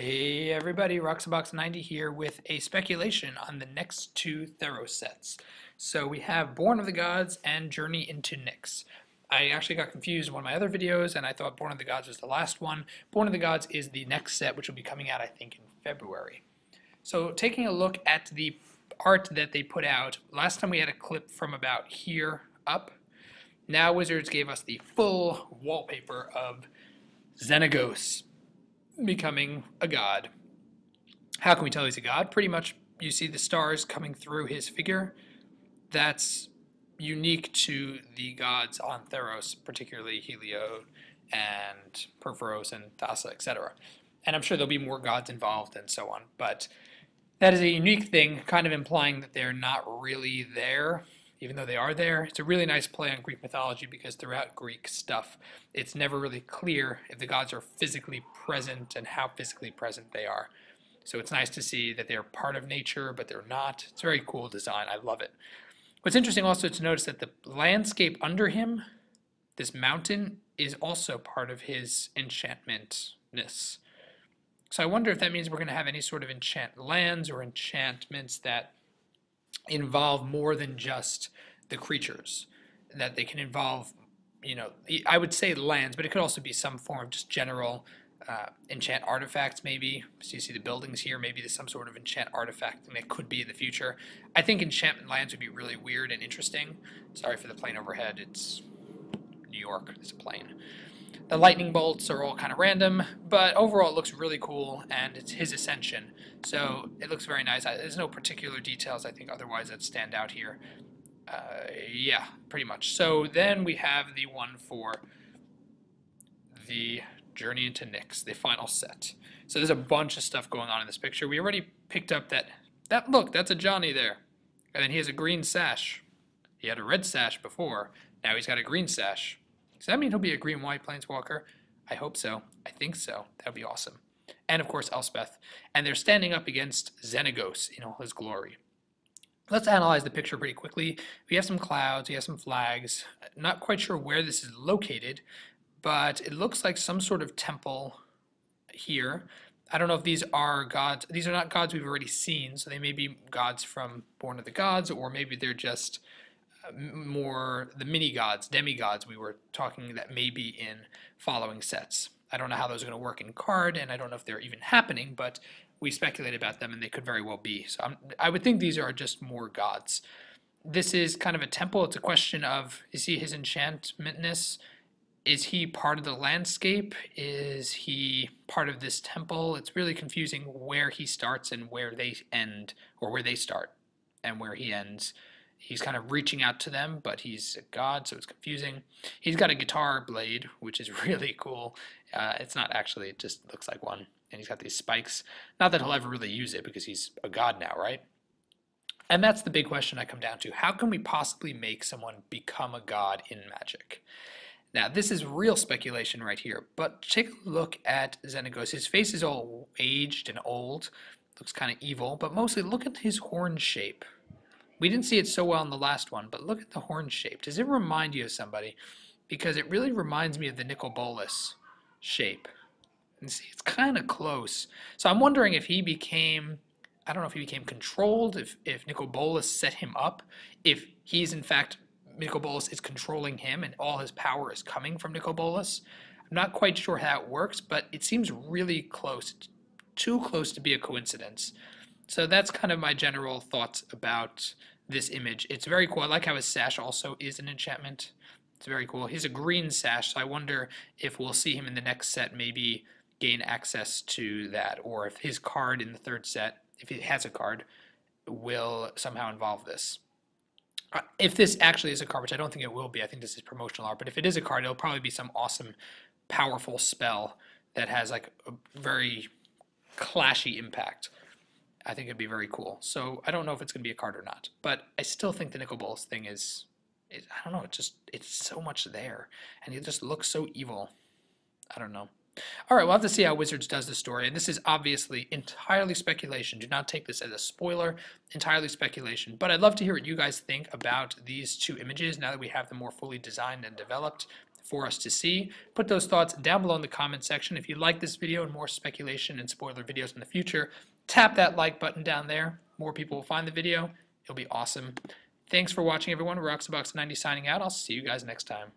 Hey everybody, Roxabox90 here with a speculation on the next two Theros sets. So we have Born of the Gods and Journey into Nyx. I actually got confused in one of my other videos and I thought Born of the Gods was the last one. Born of the Gods is the next set, which will be coming out I think in February. So taking a look at the art that they put out, last time we had a clip from about here up. Now Wizards gave us the full wallpaper of Xenagos becoming a god. How can we tell he's a god? Pretty much you see the stars coming through his figure. That's unique to the gods on Theros, particularly Heliod and Perforos and Thassa, etc. And I'm sure there'll be more gods involved and so on, but that is a unique thing, kind of implying that they're not really there, even though they are there. It's a really nice play on Greek mythology because throughout Greek stuff, it's never really clear if the gods are physically present and how physically present they are. So it's nice to see that they're part of nature, but they're not. It's a very cool design. I love it. What's interesting also to notice that the landscape under him, this mountain, is also part of his enchantmentness. So I wonder if that means we're going to have any sort of enchant lands or enchantments that involve more than just the creatures, that they can involve, I would say lands, but it could also be some form of just general enchant artifacts maybe. So you see the buildings here, maybe there's some sort of enchant artifact and it could be in the future. I think enchantment lands would be really weird and interesting. Sorry for the plane overhead, it's New York, there's a plane. The lightning bolts are all kind of random, but overall it looks really cool, and it's his ascension, so it looks very nice. There's no particular details, I think, otherwise that stand out here. Yeah, pretty much. So then we have the one for the Journey into Nyx, the final set. So there's a bunch of stuff going on in this picture. We already picked up that look, that's a Johnny there. And then he has a green sash. He had a red sash before, now he's got a green sash. Does that mean he'll be a green-white planeswalker? I hope so. I think so. That would be awesome. And, of course, Elspeth. And they're standing up against Xenagos in all his glory. Let's analyze the picture pretty quickly. We have some clouds. We have some flags. Not quite sure where this is located, but it looks like some sort of temple here. I don't know if these are gods. These are not gods we've already seen, so they may be gods from Born of the Gods, or maybe they're just more the mini gods, demigods we were talking that may be in following sets. I don't know how those are going to work in card, and I don't know if they're even happening, but we speculate about them and they could very well be. So I would think these are just more gods. This is kind of a temple. It's a question of, is he his enchantmentness? Is he part of the landscape? Is he part of this temple? It's really confusing where he starts and where they end, or where they start and where he ends. He's kind of reaching out to them, but he's a god, so it's confusing. He's got a guitar blade, which is really cool. It's not actually, it just looks like one. And he's got these spikes. Not that he'll ever really use it because he's a god now, right? And that's the big question I come down to. How can we possibly make someone become a god in Magic? Now, this is real speculation right here, but take a look at Xenagos. His face is all aged and old. Looks kind of evil, but mostly look at his horn shape. We didn't see it so well in the last one, but look at the horn shape. Does it remind you of somebody? Because it really reminds me of the Nicol Bolas shape. And see, it's kind of close. So I'm wondering if he became, I don't know if he became controlled, if Nicol Bolas set him up, if he's in fact, Nicol Bolas is controlling him and all his power is coming from Nicol Bolas. I'm not quite sure how it works, but it seems really close, too close to be a coincidence. So that's kind of my general thoughts about this image. It's very cool. I like how his sash also is an enchantment. It's very cool. He's a green sash, so I wonder if we'll see him in the next set maybe gain access to that, or if his card in the third set, if he has a card, will somehow involve this. If this actually is a card, which I don't think it will be, I think this is promotional art, but if it is a card, it'll probably be some awesome, powerful spell that has like a very clashy impact. I think it'd be very cool. So I don't know if it's going to be a card or not, but I still think the Nicol Bolas thing is I don't know, it's so much there, and it just looks so evil. I don't know. All right, we'll have to see how Wizards does the story, and this is obviously entirely speculation. Do not take this as a spoiler, entirely speculation. But I'd love to hear what you guys think about these two images now that we have them more fully designed and developed. for us to see. Put those thoughts down below in the comment section. If you like this video and more speculation and spoiler videos in the future, tap that like button down there. More people will find the video. It'll be awesome. Thanks for watching, everyone. Roxabox90 signing out. I'll see you guys next time.